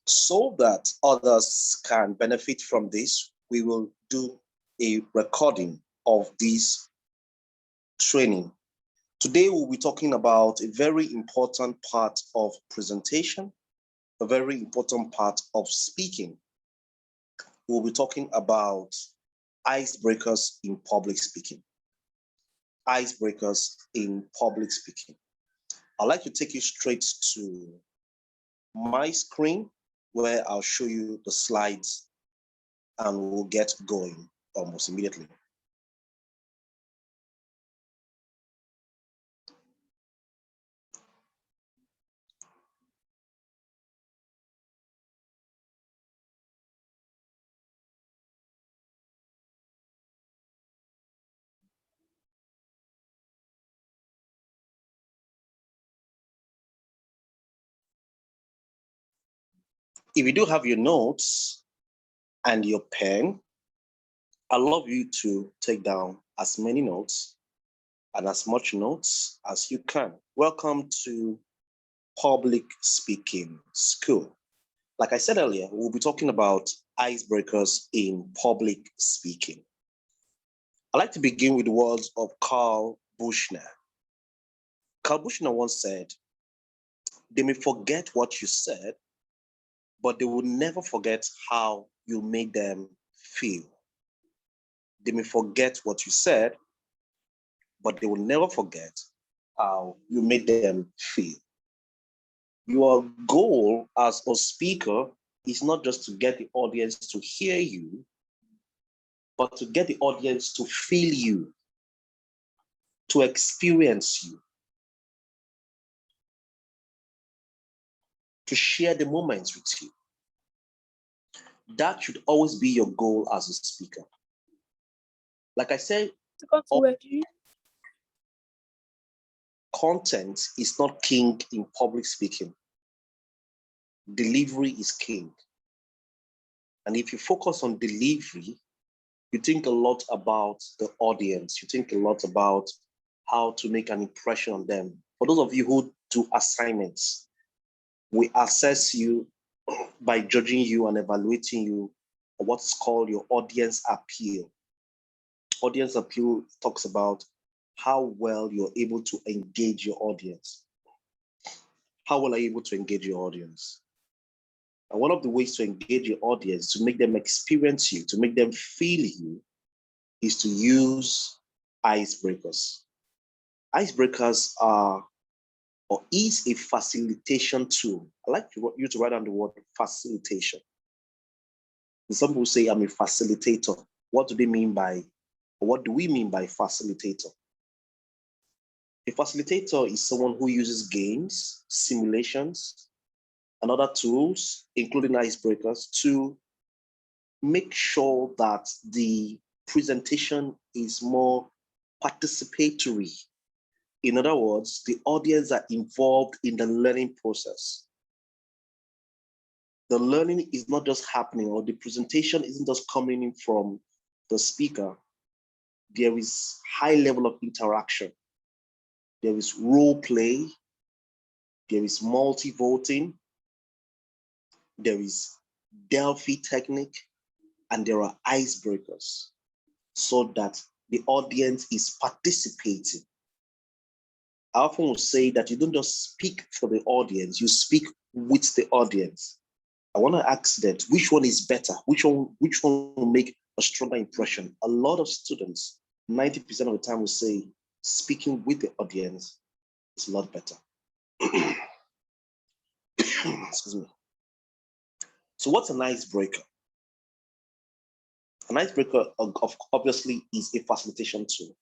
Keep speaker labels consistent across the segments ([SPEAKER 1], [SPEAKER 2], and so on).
[SPEAKER 1] So that others can benefit from this, we will do a recording of this training. Today, we'll be talking about a very important part of presentation, a very important part of speaking. We'll be talking about icebreakers in public speaking. Icebreakers in public speaking. I'd like to take you straight to my screen where I'll show you the slides and we'll get going almost immediately. If you do have your notes and your pen, I'd love you to take down as many notes and as much notes as you can. Welcome to Public Speaking School. Like I said earlier, we'll be talking about icebreakers in public speaking. I'd like to begin with the words of Carl Buchner. Carl Buchner once said, "They may forget what you said, but they will never forget how you made them feel." They may forget what you said, but they will never forget how you made them feel. Your goal as a speaker is not just to get the audience to hear you, but to get the audience to feel you, to experience you, to share the moments with you. That should always be your goal as a speaker. Like I said, content is not king in public speaking. Delivery is king. And if you focus on delivery, you think a lot about the audience. You think a lot about how to make an impression on them. For those of you who do assignments, we assess you by judging you and evaluating you on what's called your audience appeal. Audience appeal talks about how well you're able to engage your audience. How well are you able to engage your audience? And one of the ways to engage your audience, to make them experience you, to make them feel you, is to use icebreakers. Icebreakers are or is a facilitation tool. I like you to write down the word facilitation. Some people say I'm a facilitator. What do they mean by, or what do we mean by facilitator? A facilitator is someone who uses games, simulations, and other tools, including icebreakers, to make sure that the presentation is more participatory. In other words, the audience are involved in the learning process. The learning is not just happening, or the presentation isn't just coming in from the speaker. There is high level of interaction. There is role play. There is multi-voting. There is Delphi technique, and there are icebreakers so that the audience is participating. I often will say that you don't just speak for the audience, you speak with the audience. I want to ask that which one is better? Which one will make a stronger impression? A lot of students, 90% of the time, will say speaking with the audience is a lot better. Excuse me. So what's an icebreaker? An icebreaker obviously is a facilitation tool.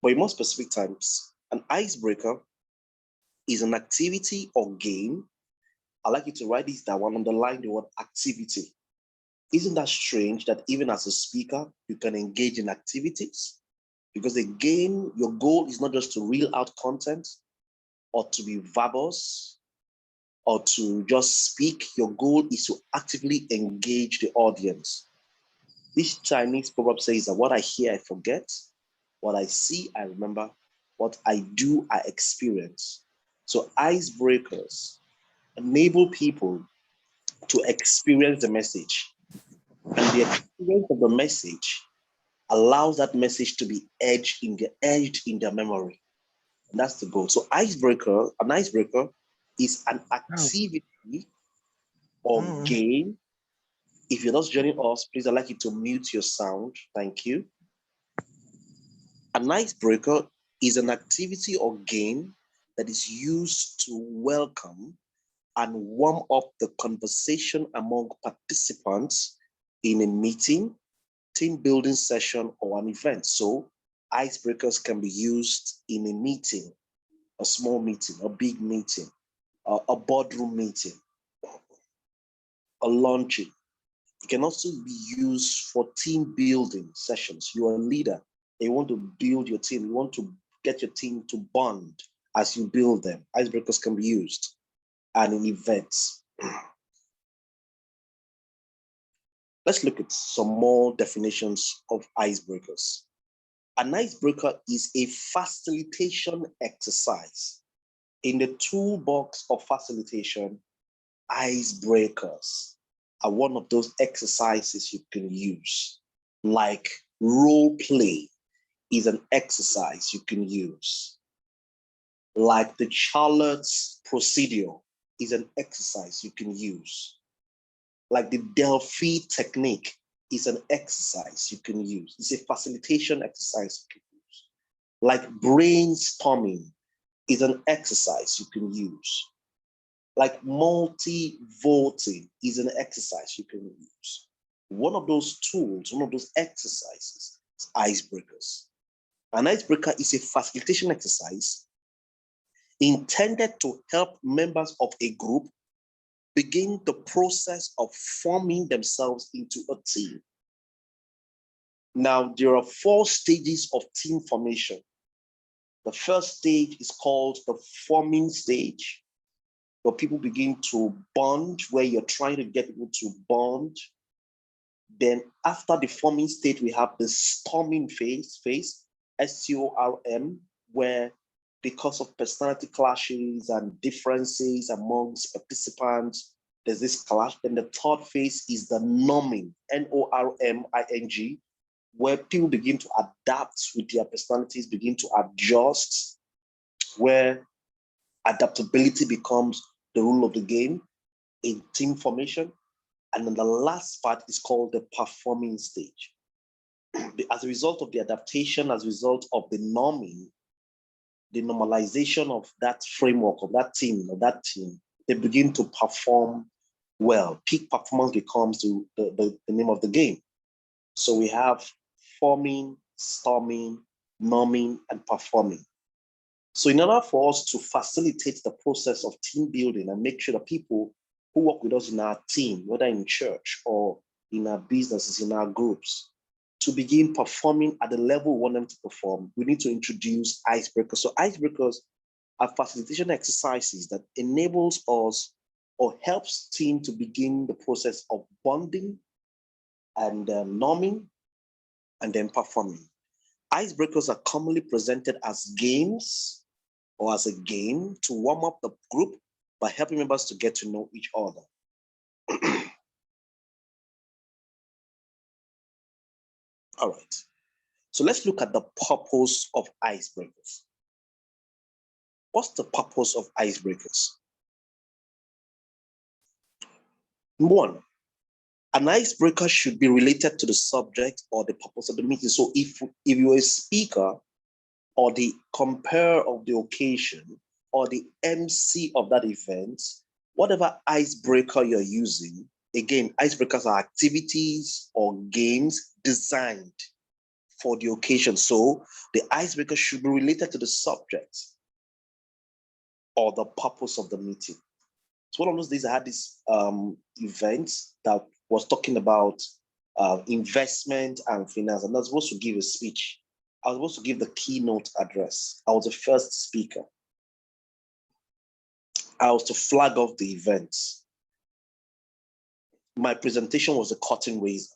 [SPEAKER 1] But in more specific terms, an icebreaker is an activity or game. I'd like you to write this down and underline the word activity. Isn't that strange that even as a speaker, you can engage in activities? Because again, your goal is not just to reel out content or to be verbose or to just speak. Your goal is to actively engage the audience. This Chinese proverb says that what I hear, I forget. What I see, I remember. What I do, I experience. So icebreakers enable people to experience the message. And the experience of the message allows that message to be edged in their memory. And that's the goal. So an icebreaker is an activity or game. If you're just joining us, please, I'd like you to mute your sound. Thank you. An icebreaker is an activity or game that is used to welcome and warm up the conversation among participants in a meeting, team building session, or an event. So icebreakers can be used in a meeting, a small meeting, a big meeting, a boardroom meeting, a launching. It can also be used for team building sessions. You're a leader, and you want to build your team. You want to get your team to bond as you build them. Icebreakers can be used and in events. Let's look at some more definitions of icebreakers. An icebreaker is a facilitation exercise. In the toolbox of facilitation, icebreakers are one of those exercises you can use. Like role play is an exercise you can use. Like the Charlotte's procedure is an exercise you can use. Like the Delphi technique is an exercise you can use. It's a facilitation exercise you can use. Like brainstorming is an exercise you can use. Like multi-voting is an exercise you can use. One of those tools, one of those exercises is icebreakers. An icebreaker is a facilitation exercise intended to help members of a group begin the process of forming themselves into a team. Now, there are 4 stages of team formation. The first stage is called the forming stage, where people begin to bond, where you're trying to get people to bond. Then after the forming stage, we have the storming phase, STORM, where because of personality clashes and differences amongst participants, there's this clash. Then the third phase is the norming, NORMING, where people begin to adapt with their personalities, begin to adjust, where adaptability becomes the rule of the game in team formation. And then the last part is called the performing stage. As a result of the adaptation, as a result of the norming, the normalization of that framework, of that team, they begin to perform well. Peak performance becomes the name of the game. So we have forming, storming, norming, and performing. So in order for us to facilitate the process of team building and make sure that people who work with us in our team, whether in church or in our businesses, in our groups, to begin performing at the level we want them to perform, we need to introduce icebreakers. So icebreakers are facilitation exercises that enables us or helps team to begin the process of bonding and norming and then performing. Icebreakers are commonly presented as games or as a game to warm up the group by helping members to get to know each other. All right, so let's look at the purpose of icebreakers. What's the purpose of icebreakers? Number 1, an icebreaker should be related to the subject or the purpose of the meeting. So if you're a speaker or the compare of the occasion or the MC of that event, whatever icebreaker you're using, again, icebreakers are activities or games designed for the occasion. So the icebreaker should be related to the subject or the purpose of the meeting. So one of those days I had this event that was talking about investment and finance, and I was supposed to give a speech. I was supposed to give the keynote address. I was the first speaker. I was to flag off the event. My presentation was a curtain raiser.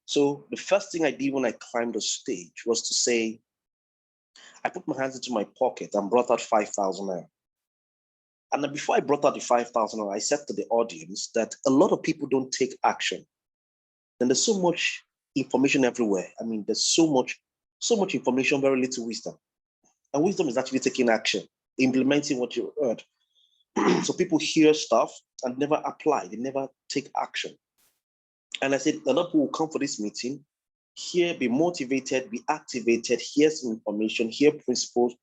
[SPEAKER 1] So the first thing I did when I climbed the stage was to say, I put my hands into my pocket and brought out 5,000 naira. And then before I brought out the 5,000, I said to the audience that a lot of people don't take action. And there's so much information everywhere. I mean, there's so much information, very little wisdom. And wisdom is actually taking action, implementing what you heard. So people hear stuff and never apply, they never take action. And I said, a lot of people will come for this meeting, hear, be motivated, be activated, hear some information, hear principles,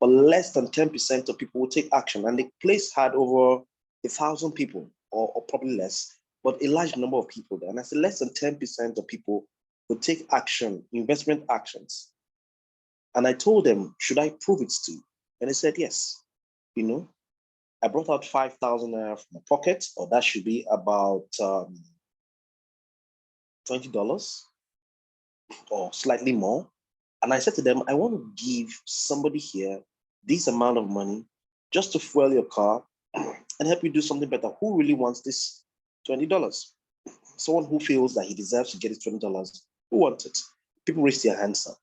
[SPEAKER 1] but less than 10% of people will take action. And the place had over 1,000 people, or probably less, but a large number of people there. And I said, less than 10% of people would take action, investment actions. And I told them, should I prove it to you? And they said, yes. You know, I brought out 5,000 naira from my pocket, or that should be about $20 or slightly more. And I said to them, I want to give somebody here this amount of money just to fuel your car and help you do something better. Who really wants this $20? Someone who feels that he deserves to get his $20. Who wants it? People raised their hands up.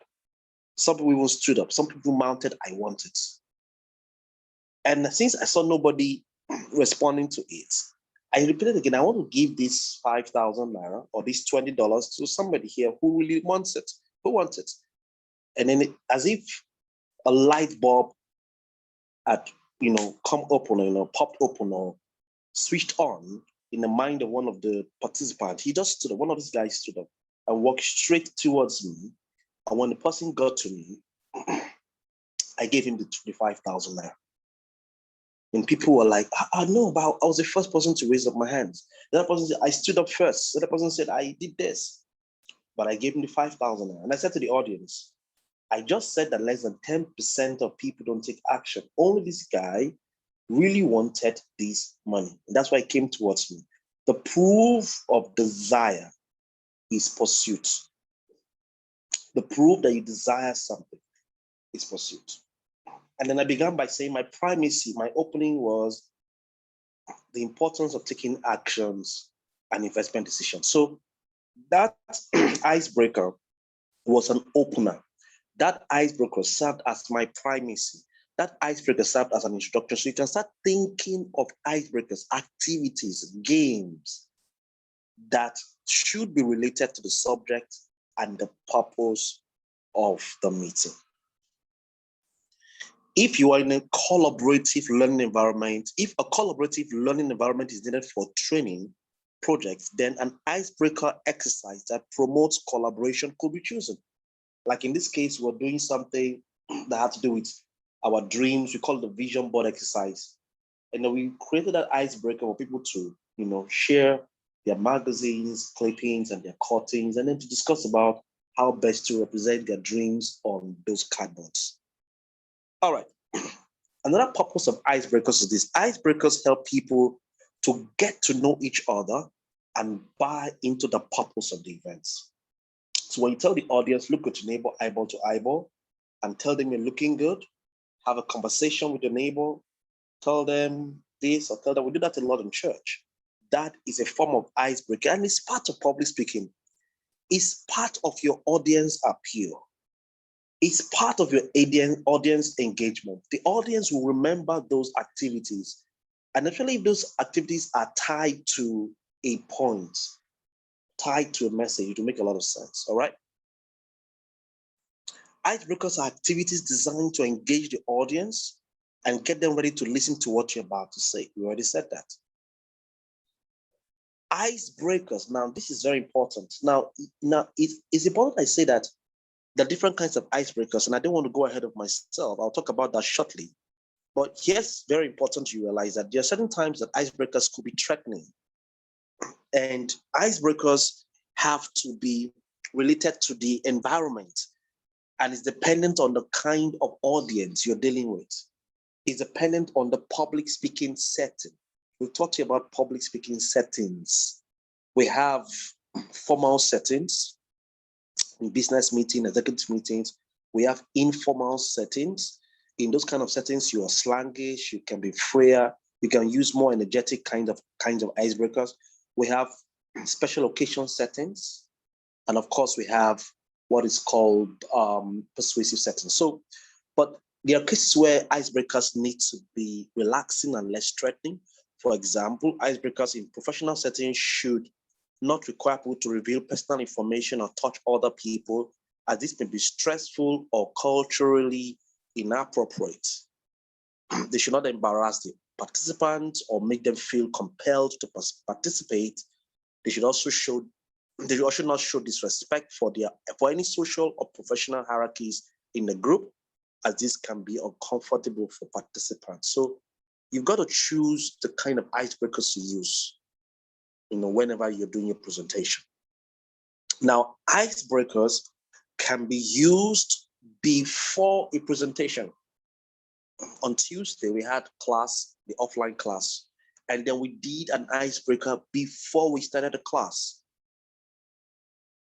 [SPEAKER 1] Some people even stood up. Some people mounted, I want it. And since I saw nobody responding to it, I repeated again, I want to give this 5,000 naira or this $20 to somebody here who really wants it. Who wants it? And then as if a light bulb had, come open, popped open or switched on in the mind of one of the participants, he just stood up. One of these guys stood up and walked straight towards me. And when the person got to me, I gave him the 25,000 naira. And people were like, I know, but I was the first person to raise up my hands. The other person said, I stood up first. The other person said, I did this. But I gave him the 5,000 naira. And I said to the audience, I just said that less than 10% of people don't take action. Only this guy really wanted this money. And that's why he came towards me. The proof of desire is pursuit. The proof that you desire something is pursuit. And then I began by saying my primacy, my opening was the importance of taking actions and investment decisions. So that icebreaker was an opener. That icebreaker served as my primacy. That icebreaker served as an introduction. So you can start thinking of icebreakers, activities, games that should be related to the subject and the purpose of the meeting. If you are in a collaborative learning environment, if a collaborative learning environment is needed for training projects, then an icebreaker exercise that promotes collaboration could be chosen. Like in this case, we're doing something that had to do with our dreams. We call it the vision board exercise. And then we created that icebreaker for people to, share their magazines, clippings, and their cuttings, and then to discuss about how best to represent their dreams on those cardboards. All right. Another purpose of icebreakers is this. Icebreakers help people to get to know each other and buy into the purpose of the events. So when you tell the audience, look at your neighbor eyeball to eyeball and tell them you're looking good, have a conversation with your neighbor, tell them this or tell them, we do that a lot in church. That is a form of icebreaker and it's part of public speaking. It's part of your audience appeal. It's part of your audience engagement. The audience will remember those activities. And actually, if those activities are tied to a point, tied to a message, it will make a lot of sense, all right? Icebreakers are activities designed to engage the audience and get them ready to listen to what you're about to say. We already said that. Icebreakers, now this is very important. Now it's important I say that there are different kinds of icebreakers, and I don't want to go ahead of myself. I'll talk about that shortly. But here's very important to realize that there are certain times that icebreakers could be threatening. And icebreakers have to be related to the environment, and it's dependent on the kind of audience you're dealing with. It's dependent on the public speaking setting. We've talked to you about public speaking settings. We have formal settings in business meetings, executive meetings. We have informal settings. In those kind of settings, you are slangish, you can be freer, you can use more energetic kinds of icebreakers. We have special occasion settings. And of course, we have what is called persuasive settings. So, but There are cases where icebreakers need to be relaxing and less threatening. For example, icebreakers in professional settings should not require people to reveal personal information or touch other people, as this may be stressful or culturally inappropriate. They should not embarrass the participants or make them feel compelled to participate. They should also not show disrespect for any social or professional hierarchies in the group, as this can be uncomfortable for participants. So you've got to choose the kind of icebreakers to use, whenever you're doing your presentation. Now, icebreakers can be used before a presentation. On Tuesday, we had class, the offline class, and then we did an icebreaker before we started the class.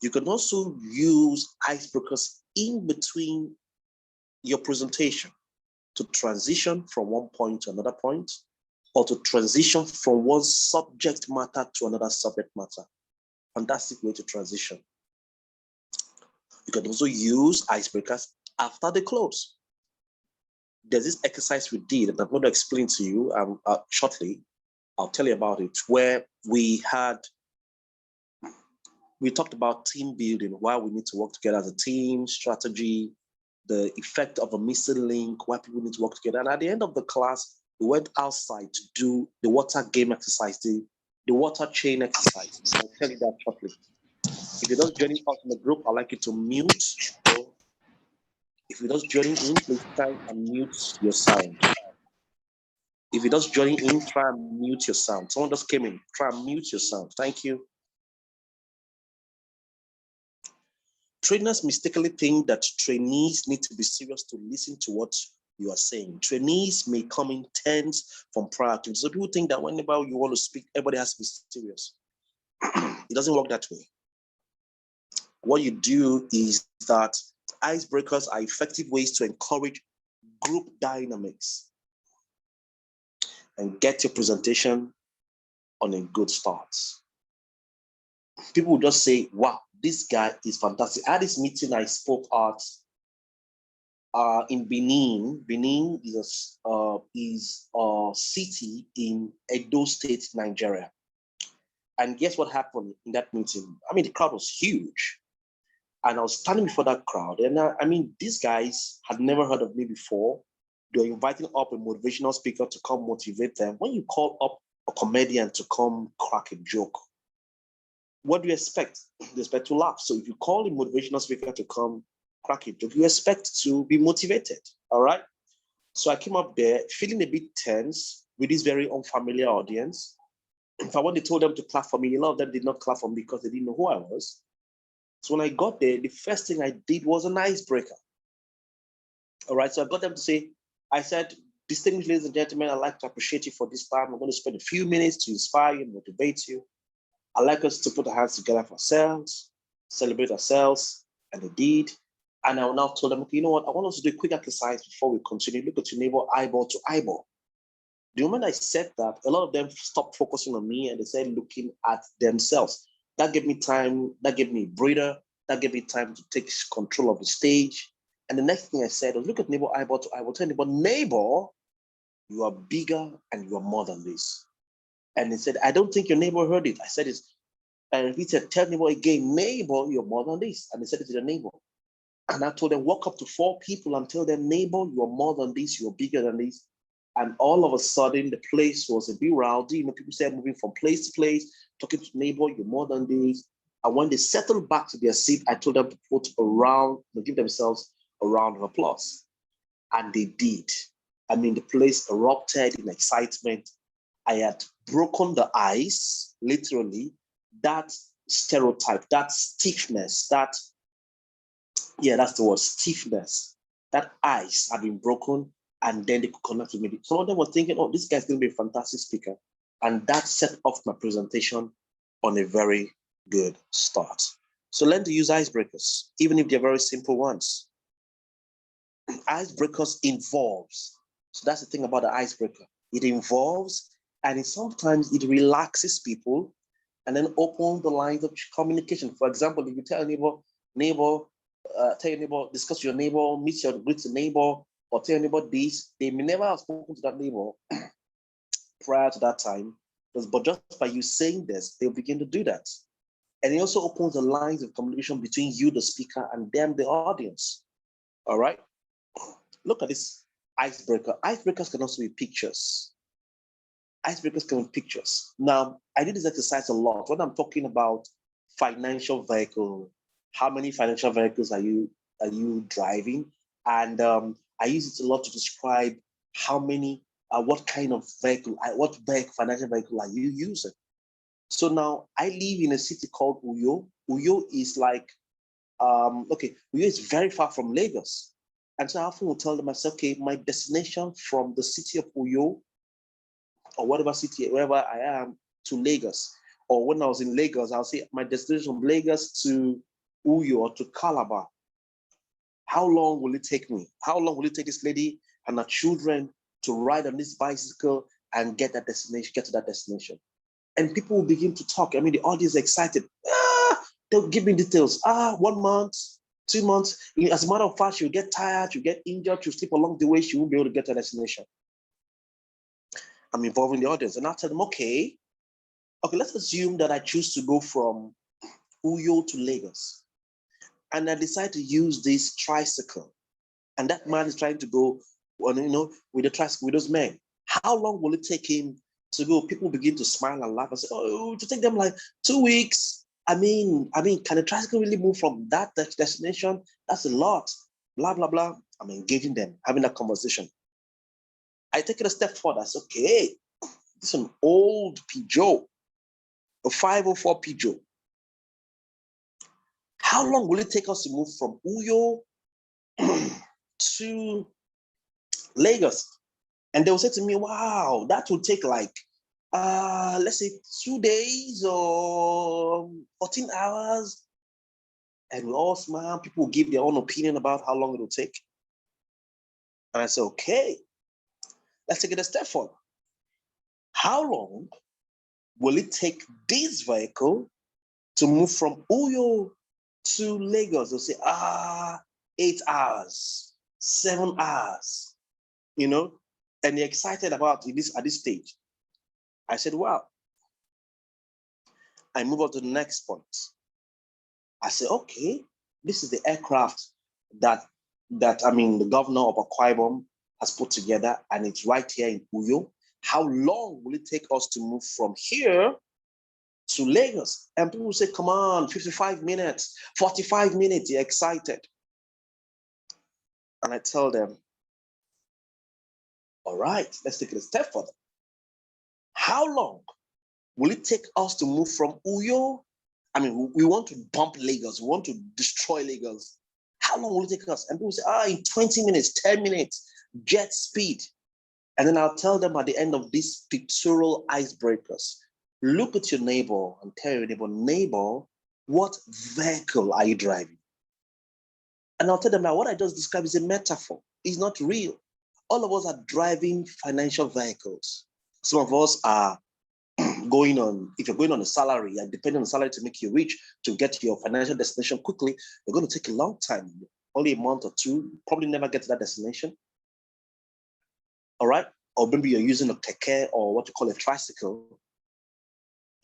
[SPEAKER 1] You can also use icebreakers in between your presentation to transition from one point to another point, or to transition from one subject matter to another subject matter. Fantastic way to transition. You can also use icebreakers after the close. There's this exercise we did, and I'm going to explain to you shortly. I'll tell you about it, where we talked about team building, why we need to work together as a team, strategy, the effect of a missing link, why people need to work together. And at the end of the class, we went outside to do the water game exercise, the water chain exercise. I'll tell you that shortly. If you're just joining us in the group, I'd like you to mute. If you're just joining in, please try and mute your sound. If you're just joining in, try and mute your sound. Someone just came in, try and mute your sound. Thank you. Trainers mistakenly think that trainees need to be serious to listen to what you are saying. Trainees may come in tense from prior to. So people think that whenever you want to speak, everybody has to be serious. It doesn't work that way. What you do is that icebreakers are effective ways to encourage group dynamics and get your presentation on a good start. People will just say, wow, this guy is fantastic. At this meeting I spoke at in Benin. Benin is a city in Edo State, Nigeria. And guess what happened in that meeting? I mean, the crowd was huge. And I was standing before that crowd. And these guys had never heard of me before. They're inviting up a motivational speaker to come motivate them. When you call up a comedian to come crack a joke, what do you expect? You expect to laugh. So if you call a motivational speaker to come crack a joke, you expect to be motivated, all right? So I came up there feeling a bit tense with this very unfamiliar audience. In fact, when they told them to clap for me, a lot of them did not clap for me because they didn't know who I was. So when I got there, the first thing I did was an icebreaker. All right, so I got them to say, I said, distinguished ladies and gentlemen, I'd like to appreciate you for this time. I'm going to spend a few minutes to inspire you, motivate you. I'd like us to put our hands together for ourselves, celebrate ourselves, and they did. And I now told them, okay, you know what? I want us to do a quick exercise before we continue. Look at your neighbor eyeball to eyeball. The moment I said that, a lot of them stopped focusing on me and they started looking at themselves. That gave me time, that gave me a breather, that gave me time to take control of the stage. And the next thing I said was, look at neighbor eyeball to eyeball. Tell neighbor, you are bigger and you are more than this. And he said, I don't think your neighbor heard it. I said it. And he said, tell neighbor again, neighbor, you're more than this. And he said it to the neighbor. And I told them, walk up to 4 people and tell them, neighbor, you are more than this, you're bigger than this. And all of a sudden, the place was a bit rowdy. People started moving from place to place, talking to neighbor, you're more than this. And when they settled back to their seat, I told them to put give themselves a round of applause. And they did. The place erupted in excitement. I had broken the ice, literally, that stereotype, that stiffness, that's the word, stiffness. That ice had been broken, and then they could connect with me. Some of them were thinking, oh, this guy's going to be a fantastic speaker. And that set off my presentation on a very good start. So learn to use icebreakers, even if they're very simple ones. Icebreakers involves. So that's the thing about the icebreaker. It involves, and sometimes it relaxes people and then open the lines of communication. For example, if you tell a neighbor, discuss your neighbor, greet your neighbor, or tell anybody this. They may never have spoken to that neighbor prior to that time, but just by you saying this, they'll begin to do that. And it also opens the lines of communication between you, the speaker, and them, the audience. All right? Look at this icebreaker. Icebreakers can also be pictures. Icebreakers can be pictures. Now, I do this exercise a lot. When I'm talking about financial vehicle, how many financial vehicles are you driving? And I use it a lot to describe how many, what kind of vehicle, financial vehicle are you using? So now I live in a city called Uyo. Uyo is like, Uyo is very far from Lagos. And so I often will tell them, I say, okay, my destination from the city of Uyo or whatever city, wherever I am, to Lagos. Or when I was in Lagos, I'll say my destination from Lagos to Uyo or to Calabar. How long will it take me? How long will it take this lady and her children to ride on this bicycle and get to that destination? And people will begin to talk. I mean, the audience is excited. They'll give me details. 1 month, 2 months. As a matter of fact, she'll get tired, she'll get injured, she'll sleep along the way, she won't be able to get to her destination. I'm involving the audience. And I tell them, okay, let's assume that I choose to go from Uyo to Lagos. And I decide to use this tricycle. And that man is trying to go, with the tricycle, with those men. How long will it take him to go? People begin to smile and laugh and say, oh, to take them like 2 weeks. I mean, can a tricycle really move from that destination? That's a lot. Blah, blah, blah. I'm engaging them, having that conversation. I take it a step further. I say, okay, this is an old Peugeot, a 504 Peugeot. How long will it take us to move from Uyo to Lagos? And they will say to me, wow, that will take like, let's say 2 days or 14 hours. And we all smile. People give their own opinion about how long it will take. And I say, okay, let's take it a step further. How long will it take this vehicle to move from Uyo to Lagos? They'll say, 8 hours, 7 hours, and they're excited about this at this stage. I said, wow. I move on to the next point. I said, okay, this is the aircraft that the governor of Akwa Ibom has put together, and it's right here in Uyo. How long will it take us to move from here to Lagos? And people say, come on, 55 minutes, 45 minutes, they're excited. And I tell them, all right, let's take it a step further. How long will it take us to move from Uyo? I mean, we want to bump Lagos. We want to destroy Lagos. How long will it take us? And people say, in 20 minutes, 10 minutes, jet speed. And then I'll tell them at the end of these pictorial icebreakers, look at your neighbor and tell your neighbor, what vehicle are you driving? And I'll tell them that what I just described is a metaphor. It's not real. All of us are driving financial vehicles. Some of us are if you're going on a salary and depending on the salary to make you rich, to get to your financial destination quickly, you're going to take a long time, only a month or two, probably never get to that destination. All right? Or maybe you're using a keke or what you call a tricycle.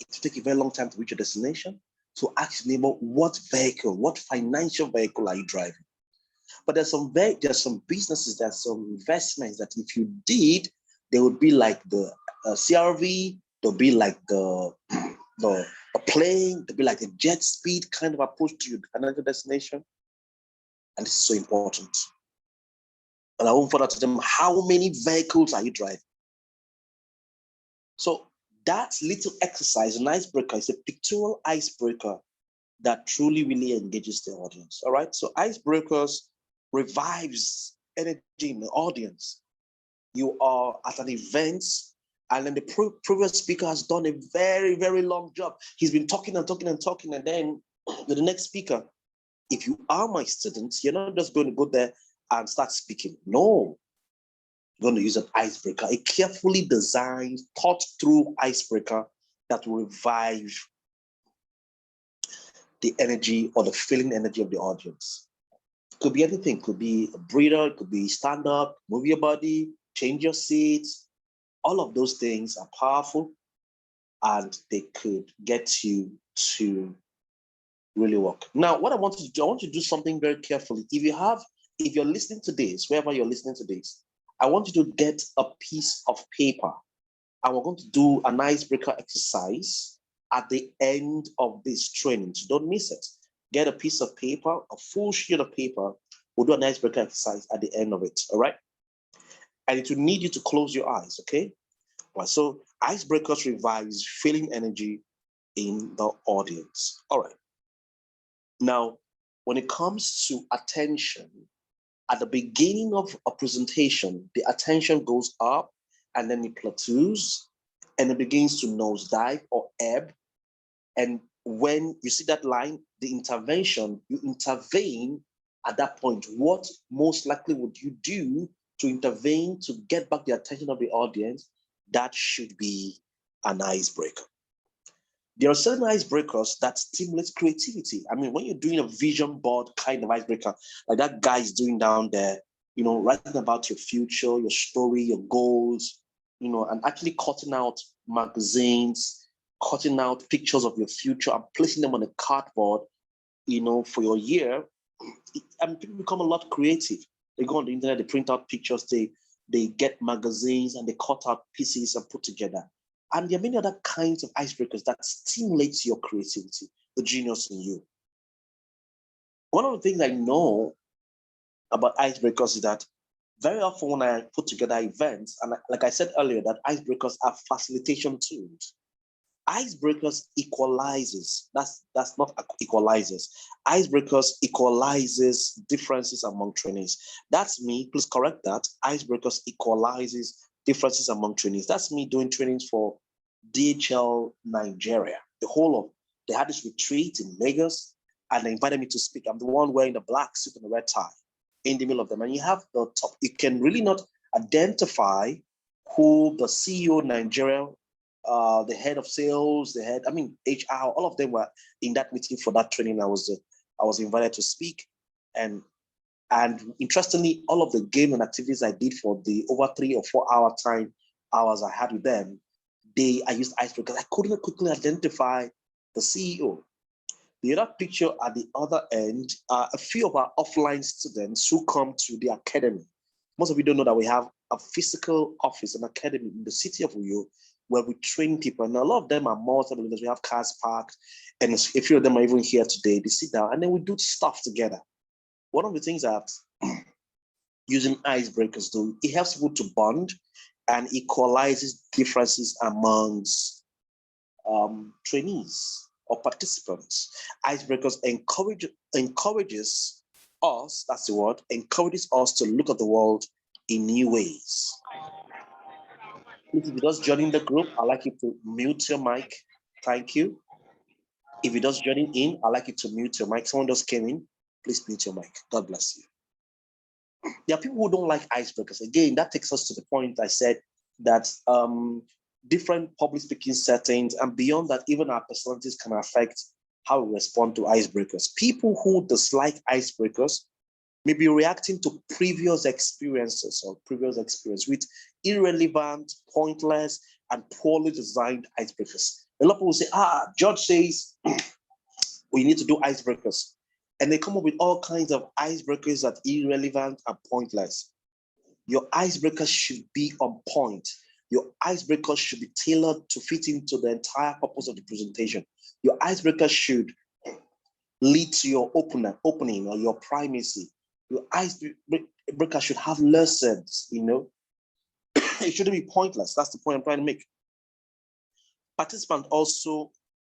[SPEAKER 1] It will take a very long time to reach your destination. So ask your neighbor, what financial vehicle are you driving? But there's some businesses, there's some investments that if you did, they would be like the CRV, they'll be like the plane, they'll be like a jet speed kind of approach to your financial destination. And this is so important. And I won't further to them, how many vehicles are you driving? So that little exercise, an icebreaker, is a pictorial icebreaker that truly, really engages the audience. All right. So icebreakers revives energy in the audience. You are at an event, and then the previous speaker has done a very, very long job. He's been talking and talking and talking, and then the next speaker, if you are my students, you're not just going to go there and start speaking. No, you're going to use an icebreaker, a carefully designed, thought through icebreaker that will revive the energy or the feeling energy of the audience. Could be anything. Could be a breather. It could be stand up, move your body, change your seats. All of those things are powerful, and they could get you to really work. Now, what I want you to do, I want you to do something very carefully. If you're listening to this, wherever you're listening to this, I want you to get a piece of paper, and we're going to do an icebreaker exercise at the end of this training. So don't miss it. Get a piece of paper, a full sheet of paper. We'll do an icebreaker exercise at the end of it. All right. And it will need you to close your eyes. Okay. All right. So icebreakers revives feeling energy in the audience. All right. Now, when it comes to attention, at the beginning of a presentation, the attention goes up and then it plateaus and it begins to nosedive or ebb. And when you see that line, the intervention, you intervene at that point. What most likely would you do to intervene to get back the attention of the audience? That should be an icebreaker. There are certain icebreakers that stimulate creativity. I mean, when you're doing a vision board kind of icebreaker, like that guy is doing down there, writing about your future, your story, your goals, and actually cutting out magazines, cutting out pictures of your future and placing them on a cardboard, for your year. And people become a lot creative. They go on the internet, they print out pictures, they get magazines and they cut out pieces and put together. And there are many other kinds of icebreakers that stimulates your creativity, the genius in you. One of the things I know about icebreakers is that very often when I put together events, and like I said earlier, that icebreakers are facilitation tools. Icebreakers equalizes. That's not equalizers. Icebreakers equalizes differences among trainees. That's me. Please correct that. Icebreakers equalizes differences among trainees. That's me doing trainings for DHL Nigeria. They had this retreat in Lagos, and they invited me to speak. I'm the one wearing the black suit and the red tie in the middle of them. And you have the top. You can really not identify who the CEO of Nigeria, the head of sales, HR, all of them were in that meeting for that training. I was invited to speak, and interestingly, all of the game and activities I did for the over 3 or 4 hours I had with them, I used icebreakers. I couldn't quickly identify the CEO. The other picture at the other end are a few of our offline students who come to the academy. Most of you don't know that we have a physical office, an academy in the city of Uyo, where we train people. And a lot of them are multi-billionaires. We have cars parked, and a few of them are even here today. They sit down, and then we do stuff together. One of the things that using icebreakers do, it helps people to bond and equalizes differences amongst trainees or participants. Icebreakers encourages us, that's the word, encourages us to look at the world in new ways. If you're just joining the group, I'd like you to mute your mic. Thank you. If you're just joining in, I'd like you to mute your mic. Someone just came in, please mute your mic. God bless you. There are people who don't like icebreakers. Again, that takes us to the point I said that different public speaking settings and beyond that, even our personalities can affect how we respond to icebreakers. People who dislike icebreakers may be reacting to previous experience with irrelevant, pointless, and poorly designed icebreakers. A lot of people say, George says we need to do icebreakers. And they come up with all kinds of icebreakers that are irrelevant and pointless. Your icebreakers should be on point. Your icebreakers should be tailored to fit into the entire purpose of the presentation. Your icebreakers should lead to your opening or your primacy. Your icebreaker should have lessons, It shouldn't be pointless. That's the point I'm trying to make. Participants also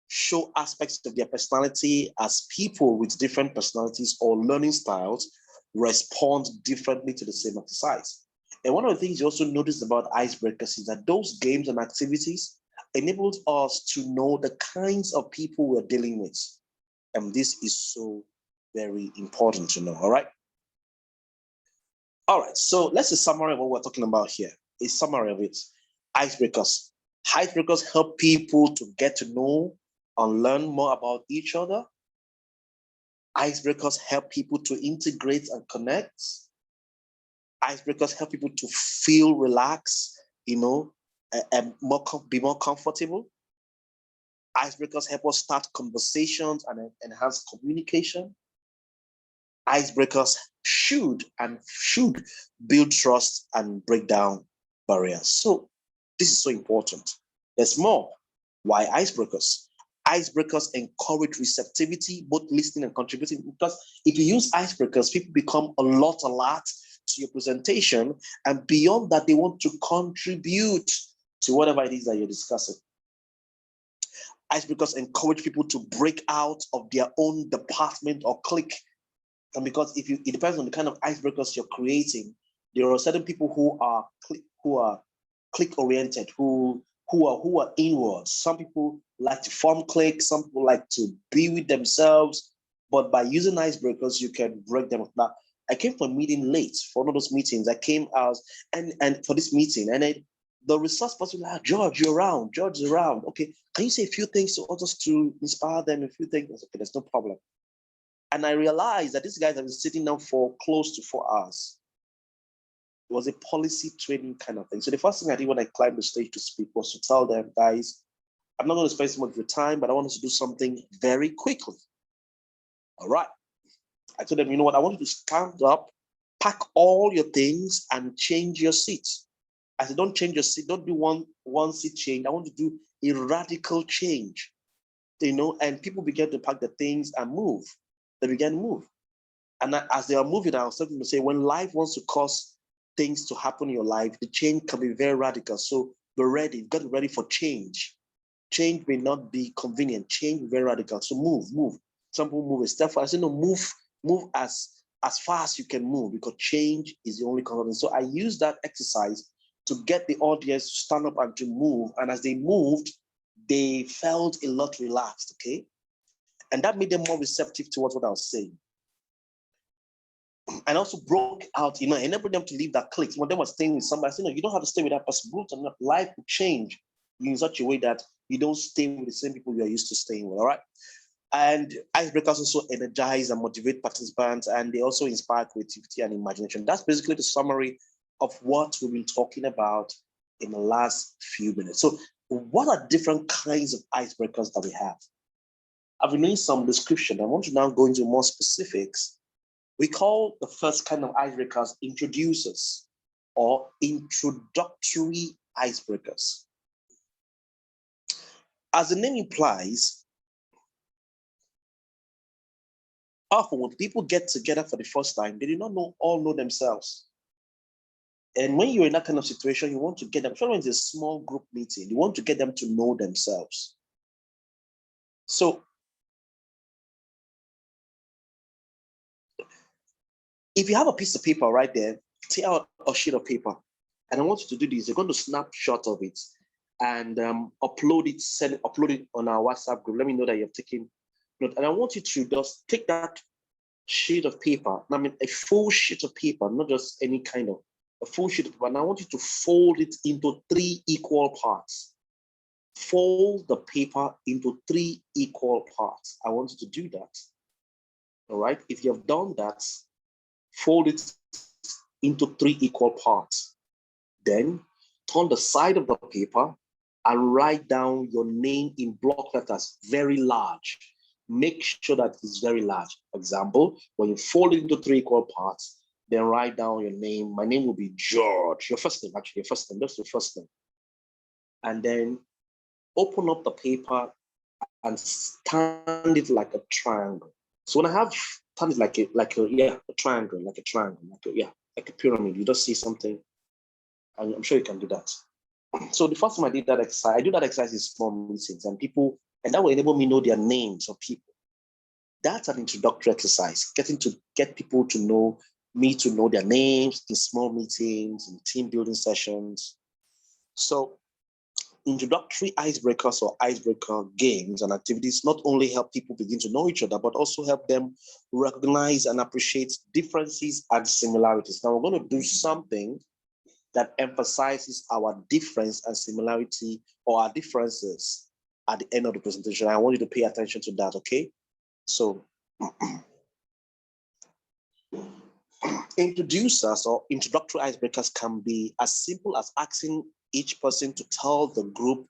[SPEAKER 1] show aspects of their personality as people with different personalities or learning styles respond differently to the same exercise. And one of the things you also notice about icebreakers is that those games and activities enabled us to know the kinds of people we're dealing with. And this is so very important to know, all right? All right, so let's see a summary of what we're talking about here. A summary of it. Icebreakers. Icebreakers help people to get to know and learn more about each other. Icebreakers help people to integrate and connect. Icebreakers help people to feel relaxed, you know, and be more comfortable. Icebreakers help us start conversations and enhance communication. Icebreakers should build trust and break down barriers. So this is so important. There's more. Why icebreakers? Icebreakers encourage receptivity, both listening and contributing, because if you use icebreakers, people become alert to your presentation, and beyond that, they want to contribute to whatever it is that you're discussing. Icebreakers encourage people to break out of their own department or clique. And because it depends on the kind of icebreakers you're creating, there are certain people who are clique oriented, who are inwards. Some people like to form cliques, some people like to be with themselves. But by using icebreakers, you can break them up. Now, I came for a meeting late for one of those meetings. I came out and for this meeting, and the resource person was like, George, you're around. George is around. Okay, can you say a few things to others to inspire them? A few things. Okay, there's no problem. And I realized that these guys have been sitting down for close to 4 hours. It was a policy training kind of thing. So the first thing I did when I climbed the stage to speak was to tell them, guys, I'm not going to spend so much of your time, but I want us to do something very quickly. All right. I told them, you know what? I want you to stand up, pack all your things, and change your seats. I said, don't change your seat. Don't do one seat change. I want to do a radical change, you know, and people began to pack the things and move. They began to move. And as they are moving, I was starting to say, when life wants to cause things to happen in your life, the change can be very radical. So be ready. You've got to be ready for change. Change may not be convenient. Change is very radical. So move. Some people move a step fast. I say, no, move as far as you can move, because change is the only constant. So I used that exercise to get the audience to stand up and to move. And as they moved, they felt a lot relaxed, okay? And that made them more receptive towards what I was saying. And also broke out, you know, I enabled them to leave that clique. When they were staying with somebody, I said, no, you don't have to stay with that person. Life will change in such a way that you don't stay with the same people you are used to staying with, all right? And icebreakers also energize and motivate participants, and they also inspire creativity and imagination. That's basically the summary of what we've been talking about in the last few minutes. So what are different kinds of icebreakers that we have? I've been doing some description. I want to now go into more specifics. We call the first kind of icebreakers introducers or introductory icebreakers. As the name implies, often when people get together for the first time, they do not all know themselves. And when you're in that kind of situation, you want to get them, especially when it's a small group meeting, you want to get them to know themselves. So if you have a piece of paper right there, take out a sheet of paper, and I want you to do this. You're going to snapshot of it and upload it on our WhatsApp group. Let me know that you're taking note. And I want you to just take that sheet of paper, I mean a full sheet of paper, not just any kind of, a full sheet of paper, and I want you to fold it into 3 equal parts. Fold the paper into 3 equal parts. I want you to do that. All right. If you have done that, fold it into 3 equal parts. Then turn the side of the paper and write down your name in block letters, very large. Make sure that it's very large. For example, when you fold it into 3 equal parts, then write down your name. My name will be George. Your first name, actually, your first name, just your first name. And then open up the paper and stand it like a triangle. So when I have stand it like a triangle, like a pyramid, you just see something, and I'm sure you can do that. So the first time I did that exercise, I do that exercise in small meetings, and that will enable me know their names of people. That's an introductory exercise, getting to get people to know me, to know their names in small meetings, in team building sessions. So introductory icebreakers or icebreaker games and activities not only help people begin to know each other, but also help them recognize and appreciate differences and similarities. Now we're going to do something that emphasizes our difference and similarity, or our differences, at the end of the presentation. I want you to pay attention to that, okay? So Introducers or introductory icebreakers can be as simple as asking each person to tell the group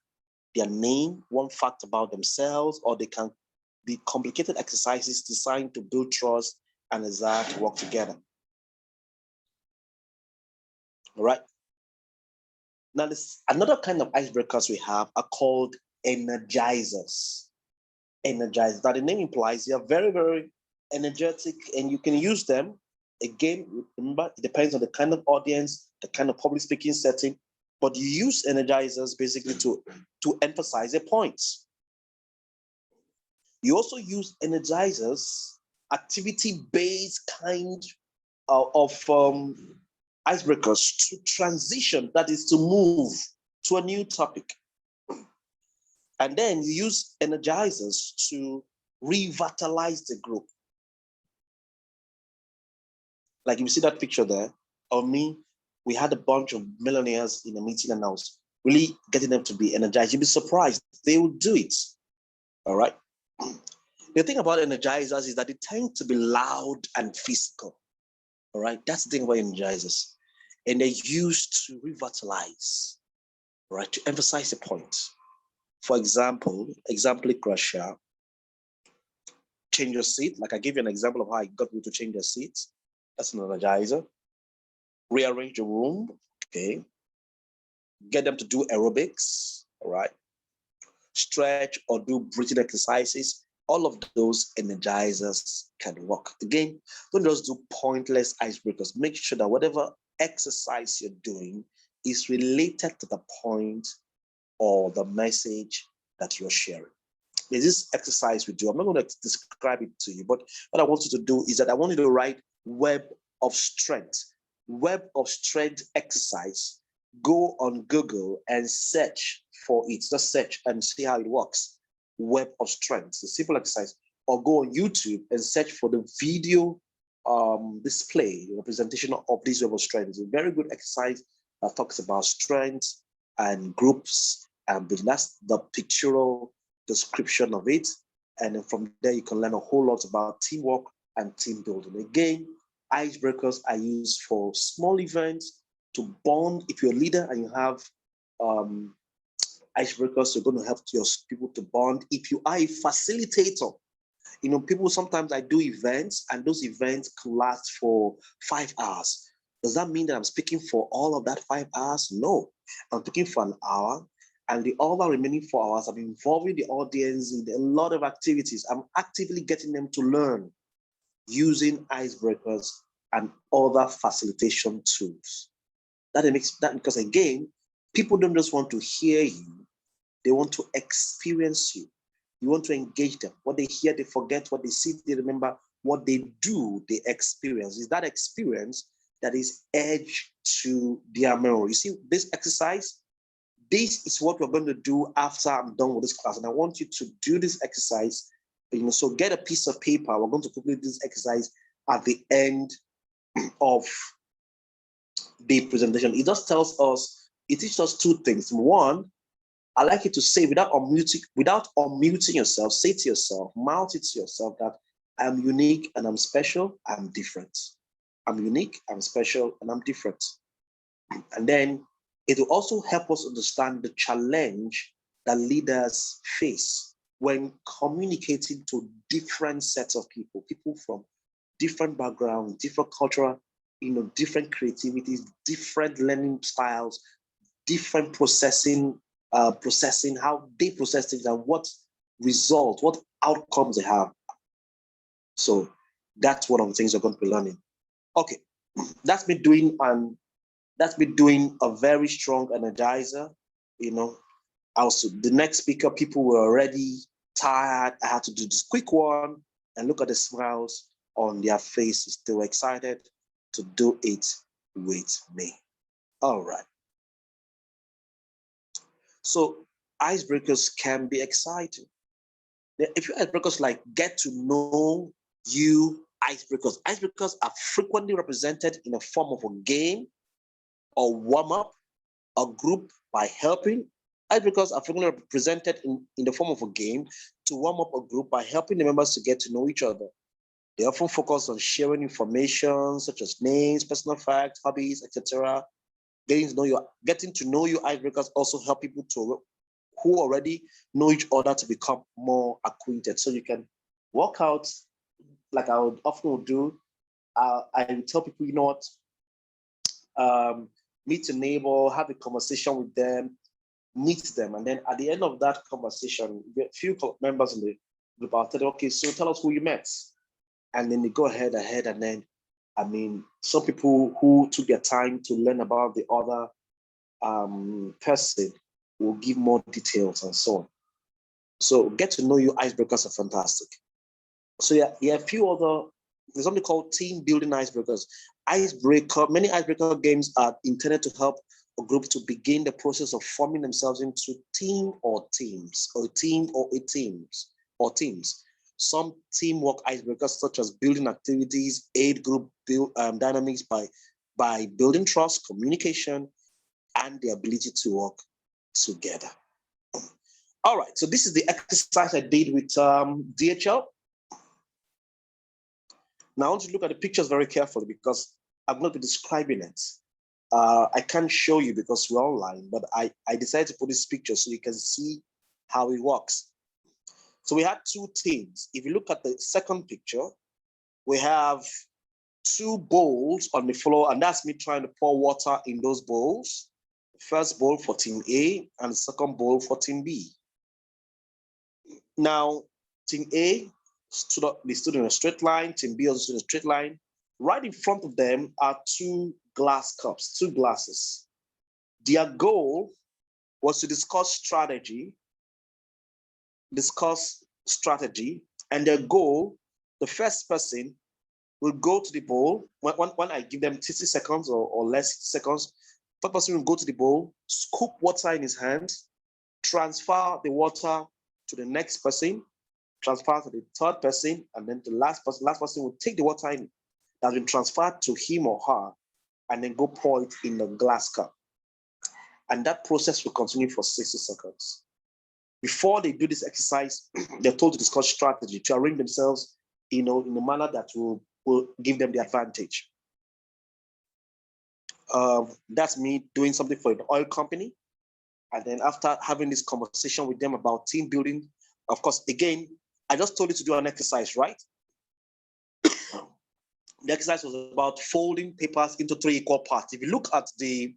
[SPEAKER 1] their name, one fact about themselves, or they can be complicated exercises designed to build trust and desire to work together. All right. Now, another kind of icebreakers we have are called energizers. Energizers. Now, the name implies they are very, very energetic, and you can use them. Again, remember, it depends on the kind of audience, the kind of public speaking setting, but you use energizers basically to emphasize a point. You also use energizers, activity-based kind of icebreakers to transition, that is to move to a new topic. And then you use energizers to revitalize the group. Like you see that picture there of me, we had a bunch of millionaires in a meeting and I was really getting them to be energized. You'd be surprised, they will do it. All right. The thing about energizers is that they tend to be loud and physical. All right. That's the thing about energizers. And they're used to revitalize, right? To emphasize a point. For example, Russia, change your seat. Like I gave you an example of how I got you to change your seat. That's an energizer. Rearrange the room, okay. Get them to do aerobics, all right. Stretch or do breathing exercises. All of those energizers can work. Again, don't just do pointless icebreakers. Make sure that whatever exercise you're doing is related to the point or the message that you're sharing. There's this exercise we do. I'm not going to describe it to you, but what I want you to do is that I want you to write web of strength. Web of strength exercise. Go on Google and search for it. Just search and see how it works. Web of strength. It's a simple exercise. Or go on YouTube and search for the video display, representation of this web of strength. It's a very good exercise that talks about strength and groups, and that's the pictorial description of it. And then from there, you can learn a whole lot about teamwork and team building. Again, icebreakers are used for small events to bond. If you're a leader and you have icebreakers, you're going to help your people to bond. If you are a facilitator, you know, people sometimes I do events and those events can last for 5 hours. Does that mean that I'm speaking for all of that 5 hours? No, I'm speaking for an hour. And the other remaining 4 hours, I'm involving the audience in a lot of activities. I'm actively getting them to learn using icebreakers and other facilitation tools. That makes that because again, people don't just want to hear you, they want to experience you. You want to engage them. What they hear, they forget. What they see, they remember. What they do, they experience. Is that experience that is edged to their memory. You see, this exercise, this is what we're going to do after I'm done with this class. And I want you to do this exercise. You know, so get a piece of paper. We're going to complete this exercise at the end of the presentation. It just tells us, it teaches us two things. One, I like you to say without unmuting yourself, say to yourself, mouth it to yourself that I'm unique and I'm special, I'm different. I'm unique, I'm special, and I'm different. And then it will also help us understand the challenge that leaders face when communicating to different sets of people, people from different backgrounds, different cultural, you know, different creativities, different learning styles, different processing, how they process things and what results, what outcomes they have. So that's one of the things you're going to be learning. Okay, that's me doing a very strong energizer. You know, also the next speaker, people were already tired. I had to do this quick one and look at the smiles on their faces. They were excited to do it with me. All right. So icebreakers can be exciting. If you icebreakers like get to know you icebreakers. Icebreakers are frequently represented in a form of a game or warm-up, a group by helping. Icebreakers are frequently represented in the form of a game to warm up a group by helping the members to get to know each other. They often focus on sharing information such as names, personal facts, hobbies, etc. Getting to know you icebreakers also help people who already know each other to become more acquainted. So you can work out like I would often do. I would tell people, you know what, meet a neighbor, have a conversation with them, meet them, and then at the end of that conversation, a few members in the group are telling, okay, so tell us who you met, and then they go ahead, and then, I mean, some people who took their time to learn about the other person will give more details and so on. So get to know you icebreakers are fantastic. So a few other, there's something called team building icebreakers. Many icebreaker games are intended to help a group to begin the process of forming themselves into teams. Some teamwork icebreakers, such as building activities, aid group dynamics by building trust, communication, and the ability to work together. All right, so this is the exercise I did with DHL. Now I want you to look at the pictures very carefully because I'm going to be describing it. I can't show you because we're online, but I decided to put this picture so you can see how it works. So we had two teams. If you look at the second picture, we have two bowls on the floor, and that's me trying to pour water in those bowls. First bowl for team A and the second bowl for team B. Now, team A stood in a straight line, team B also stood in a straight line. Right in front of them are two glass cups, two glasses. Their goal was to discuss strategy, and their goal, the first person will go to the bowl. When I give them 60 seconds or less seconds, the person will go to the bowl, scoop water in his hand, transfer the water to the next person, transfer to the third person, and then the last person. Last person will take the water in that has been transferred to him or her, and then go pour it in the glass cup. And that process will continue for 60 seconds. Before they do this exercise, they're told to discuss strategy, to arrange themselves, in a manner that will give them the advantage. That's me doing something for an oil company. And then after having this conversation with them about team building, of course, again, I just told you to do an exercise, right? The exercise was about folding papers into 3 equal parts. If you look at the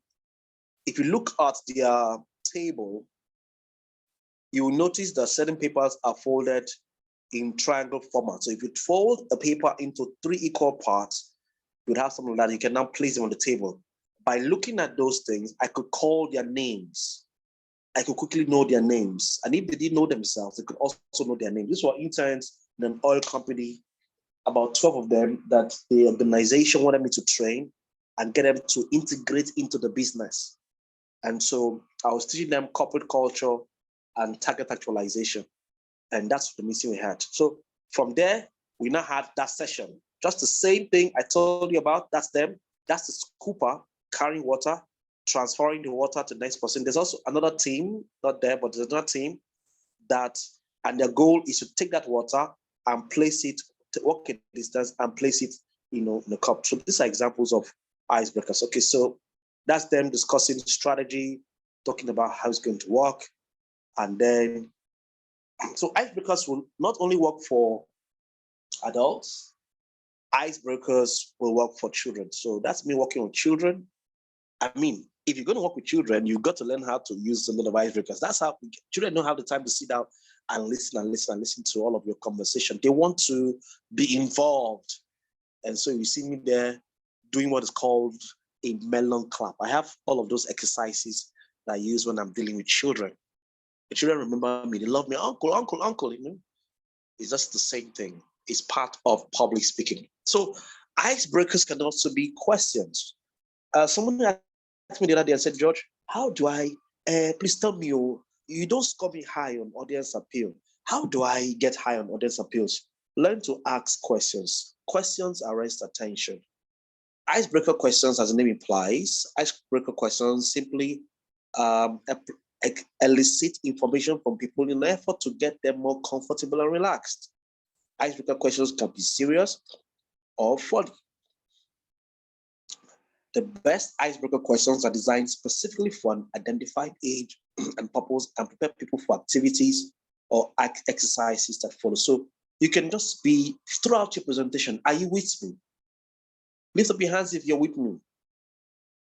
[SPEAKER 1] table, you will notice that certain papers are folded in triangle format. So if you fold a paper into 3 equal parts, you'd have something that you can now place them on the table. By looking at those things, I could call their names. I could quickly know their names. And if they didn't know themselves, they could also know their names. These were interns in an oil company, about 12 of them, that the organization wanted me to train and get them to integrate into the business. And so I was teaching them corporate culture and target actualization. And that's the meeting we had. So from there, we now had that session. Just the same thing I told you about, that's them. That's the scooper carrying water, transferring the water to the next person. There's also another team, not there, but there's another team and their goal is to take that water and place it, to walk a distance and place it, in the cup. So these are examples of icebreakers. Okay, so that's them discussing strategy, talking about how it's going to work. And then, so icebreakers will not only work for adults, icebreakers will work for children. So that's me working with children. I mean, if you're going to work with children, you've got to learn how to use a lot of icebreakers. That's how children don't have the time to sit down and listen to all of your conversation. They want to be involved. And so you see me there doing what is called a melon clap. I have all of those exercises that I use when I'm dealing with children. The children remember me. They love me. Uncle, uncle, uncle. It's just the same thing. It's part of public speaking. So icebreakers can also be questions. Someone asked me the other day and said, George, how do I, please tell me, you don't score me high on audience appeal. How do I get high on audience appeals? Learn to ask questions. Questions arrest attention. Icebreaker questions, as the name implies, icebreaker questions simply elicit information from people in an effort to get them more comfortable and relaxed. Icebreaker questions can be serious or funny. The best icebreaker questions are designed specifically for an identified age and purpose and prepare people for activities or exercises that follow. So you can just be throughout your presentation. Are you with me? Lift up your hands if you're with me.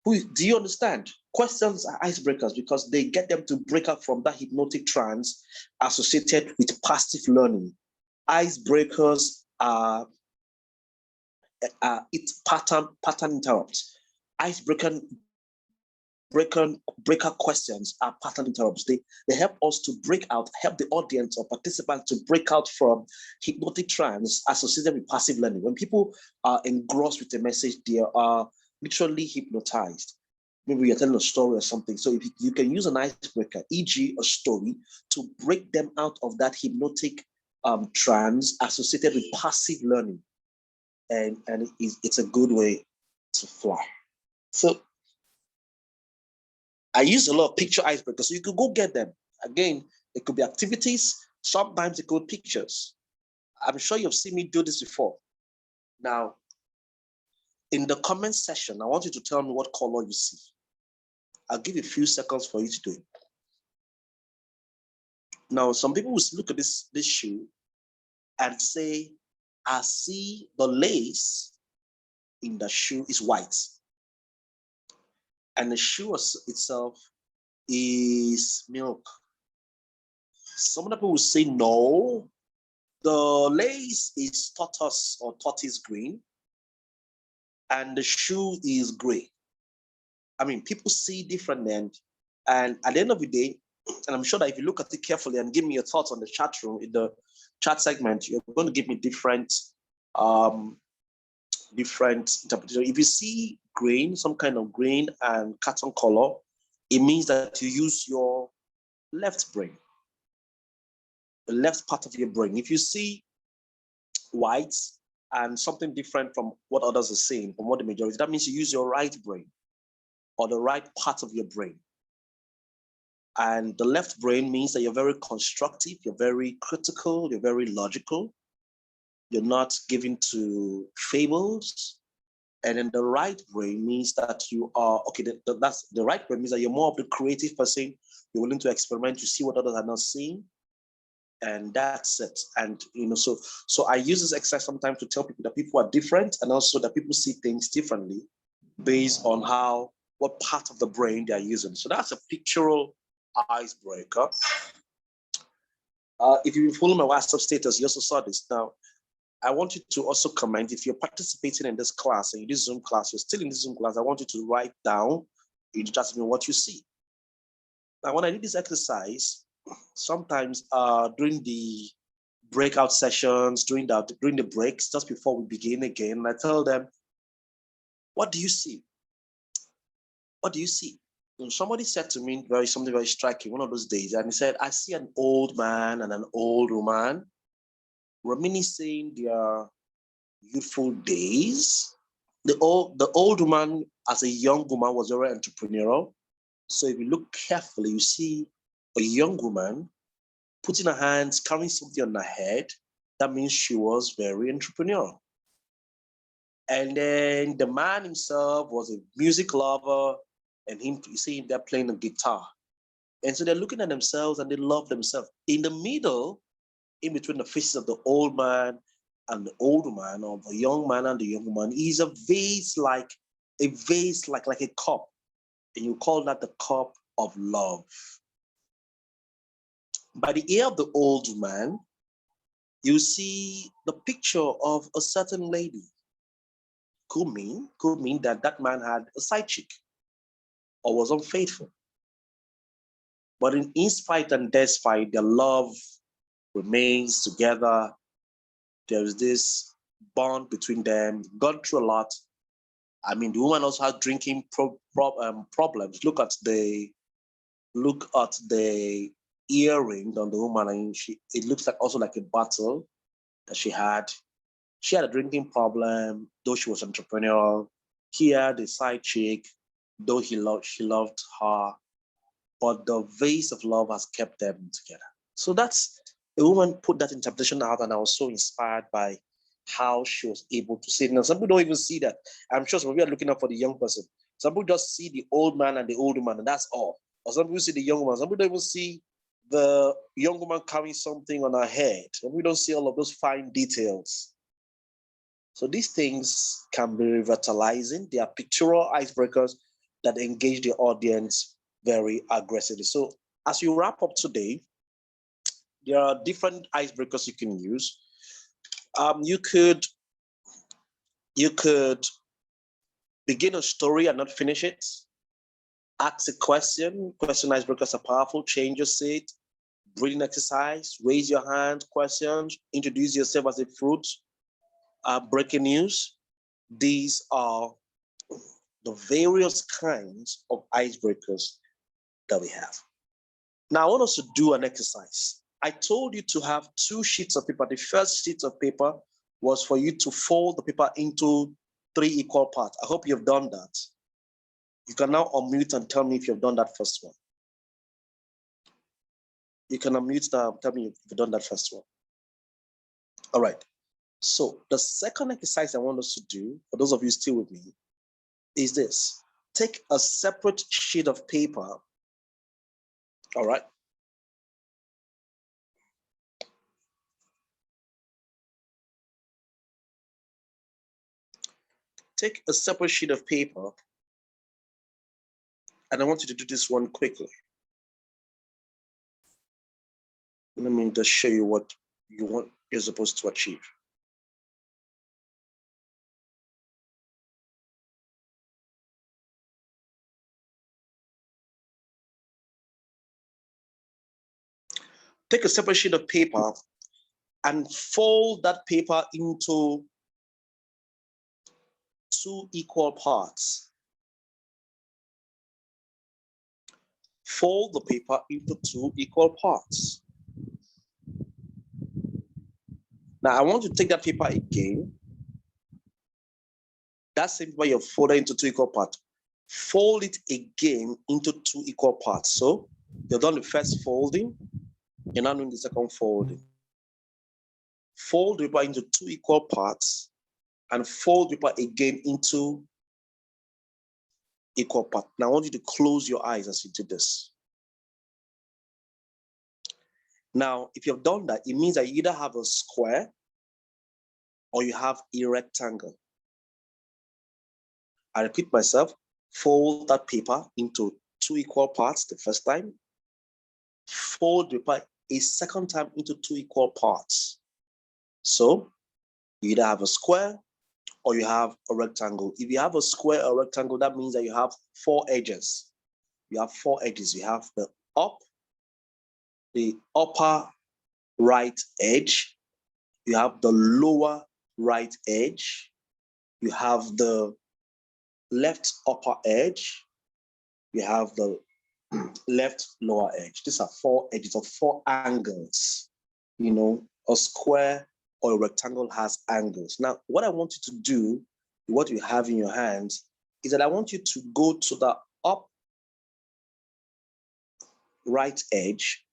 [SPEAKER 1] Do you understand? Questions are icebreakers because they get them to break out from that hypnotic trance associated with passive learning. Icebreakers are it's pattern interrupts. Icebreaker breaker questions are pattern interrupts. They help us to break out, help the audience or participants to break out from hypnotic trance associated with passive learning. When people are engrossed with a message, they are literally hypnotized. Maybe you're telling a story or something. So if you can use an icebreaker, e.g. a story, to break them out of that hypnotic trance associated with passive learning. And it's a good way to fly. So I use a lot of picture icebreakers, so you could go get them. Again, it could be activities. Sometimes it could be pictures. I'm sure you've seen me do this before. Now, in the comment section, I want you to tell me what color you see. I'll give you a few seconds for you to do it. Now, some people will look at this shoe and say, I see the lace in the shoe is white. And the shoe itself is milk. Some people will say, no, the lace is tortoise or tortoise green, and the shoe is gray. I mean, people see different and at the end of the day, and I'm sure that if you look at it carefully and give me your thoughts on the chat room, in the chat segment, you're going to give me different interpretation. If you see green, some kind of green and carton color, it means that you use your left brain, the left part of your brain. If you see white and something different from what others are saying, from what the majority, that means you use your right brain or the right part of your brain. And the left brain means that you're very constructive, you're very critical, you're very logical, you're not given to fables. And then the right brain means that you are, that's the right brain means that you're more of the creative person, you're willing to experiment, to see what others are not seeing. And that's it. And so I use this exercise sometimes to tell people that people are different and also that people see things differently based on what part of the brain they're using. So that's a pictorial icebreaker. If you follow my WhatsApp status, you also saw this. Now, I want you to also comment if you're participating in this class and in this Zoom class, you're still in this Zoom class, I want you to write down in just what you see. Now, when I did this exercise, sometimes during the breakout sessions, during the breaks, just before we begin again, I tell them, what do you see? What do you see? And somebody said to me something very striking one of those days, and he said, I see an old man and an old woman reminiscing their youthful days. The old woman, as a young woman, was very entrepreneurial. So if you look carefully, you see a young woman putting her hands, carrying something on her head. That means she was very entrepreneurial. And then the man himself was a music lover, and you see him there playing the guitar. And so they're looking at themselves and they love themselves. In the middle, in between the faces of the old man and the old woman, or the young man and the young woman, is a vase like a cup. And you call that the cup of love. By the ear of the old man, you see the picture of a certain lady. Could mean that man had a side chick or was unfaithful. But in spite and despite, their love remains together. There's this bond between them, gone through a lot. I mean, the woman also had drinking problems. Look at the earring on the woman, and it looks like a bottle that she had. She had a drinking problem, though she was entrepreneurial. He had a side chick, though she loved her. But the vase of love has kept them together. So that's A woman put that interpretation out, and I was so inspired by how she was able to say it. Now, some people don't even see that. I'm sure some of you are looking up for the young person. Some people just see the old man and the old woman, and that's all. Or some people see the young woman. Some people don't even see the young woman carrying something on her head. And we don't see all of those fine details. So these things can be revitalizing. They are pictorial icebreakers that engage the audience very aggressively. So as you wrap up today, there are different icebreakers you can use. You could begin a story and not finish it. Ask a question. Question icebreakers are powerful. Change your seat. Breathing exercise. Raise your hand. Questions. Introduce yourself as a fruit. Breaking news. These are the various kinds of icebreakers that we have. Now, I want us to do an exercise. I told you to have 2 sheets of paper. The first sheet of paper was for you to fold the paper into 3 equal parts. I hope you've done that. You can now unmute and tell me if you've done that first one. You can unmute now, tell me if you've done that first one. All right. So the second exercise I want us to do, for those of you still with me, is this. Take a separate sheet of paper. All right. Take a separate sheet of paper, and I want you to do this one quickly. Let me just show you what you're supposed to achieve. Take a separate sheet of paper and fold that paper into 2 equal parts. Fold the paper into 2 equal parts. Now I want you to take that paper again. That same paper you've folded into 2 equal parts. Fold it again into 2 equal parts. So you've done the first folding, you're now doing the second folding. Fold the paper into 2 equal parts and fold the paper again into equal parts. Now I want you to close your eyes as you do this. Now, if you've done that, it means that you either have a square or you have a rectangle. I repeat myself, fold that paper into 2 equal parts the first time. Fold the paper a second time into 2 equal parts. So you either have a square or you have a rectangle. If you have a square or rectangle, that means that you have 4 edges. You have 4 edges. You have the upper right edge. You have the lower right edge. You have the left upper edge. You have the left lower edge. These are 4 edges of 4 angles. You know, a square or a rectangle has angles. Now, what I want you to do, what you have in your hands, is that I want you to go to the up right edge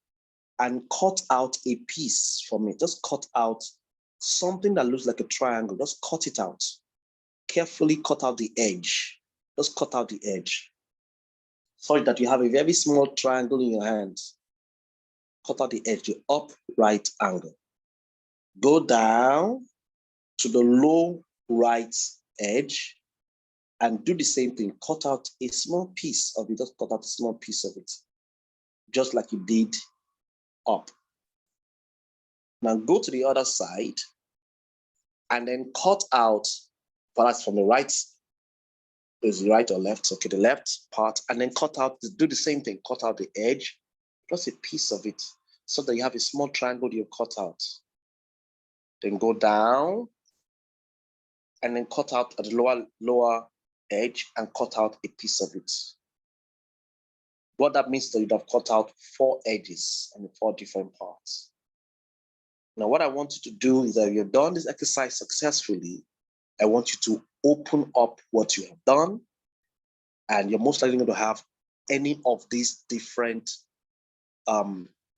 [SPEAKER 1] and cut out a piece for me. Just cut out something that looks like a triangle. Just cut it out. Carefully cut out the edge. Just cut out the edge. So that you have a very small triangle in your hands. Cut out the edge, the up right angle. Go down to the low right edge and do the same thing. Cut out a small piece of it. Just cut out a small piece of it. Just like you did up. Now go to the other side and then cut out, perhaps from the right, is the right or left? Okay, the left part, and then cut out, do the same thing, cut out the edge, just a piece of it, so that you have a small triangle you cut out. Then go down and then cut out at the lower edge and cut out a piece of it. What that means is that you'd have cut out 4 edges and 4 different parts. Now, what I want you to do is that if you've done this exercise successfully, I want you to open up what you have done, and you're most likely going to have any of these different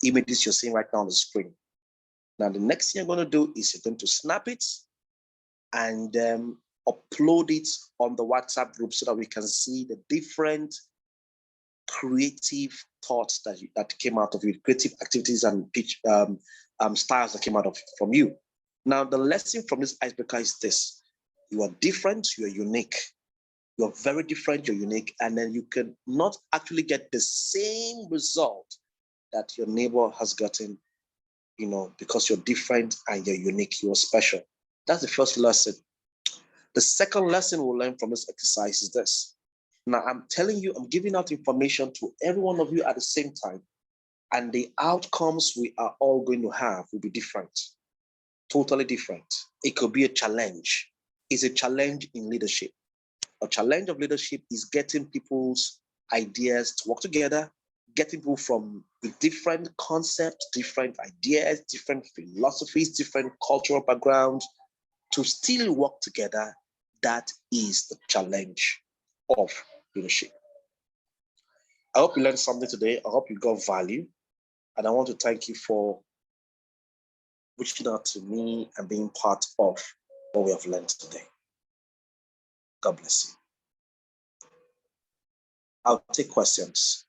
[SPEAKER 1] images you're seeing right now on the screen. Now, the next thing you're going to do is you're going to snap it and upload it on the WhatsApp group so that we can see the different creative thoughts that came out of you, creative activities and pitch styles that came out from you. Now, the lesson from this icebreaker is this: you are different, you are unique. You're very different, you're unique, and then you can not actually get the same result that your neighbor has gotten, because you're different and you're unique, you're special. That's the first lesson. The second lesson we'll learn from this exercise is this. Now, I'm telling you, I'm giving out information to every one of you at the same time, and the outcomes we are all going to have will be different, totally different. It could be a challenge. It's a challenge in leadership. A challenge of leadership is getting people's ideas to work together, getting people from different concepts, different ideas, different philosophies, different cultural backgrounds to still work together. That is the challenge of leadership. I hope you learned something today. I hope you got value. And I want to thank you for reaching out to me and being part of what we have learned today. God bless you. I'll take questions.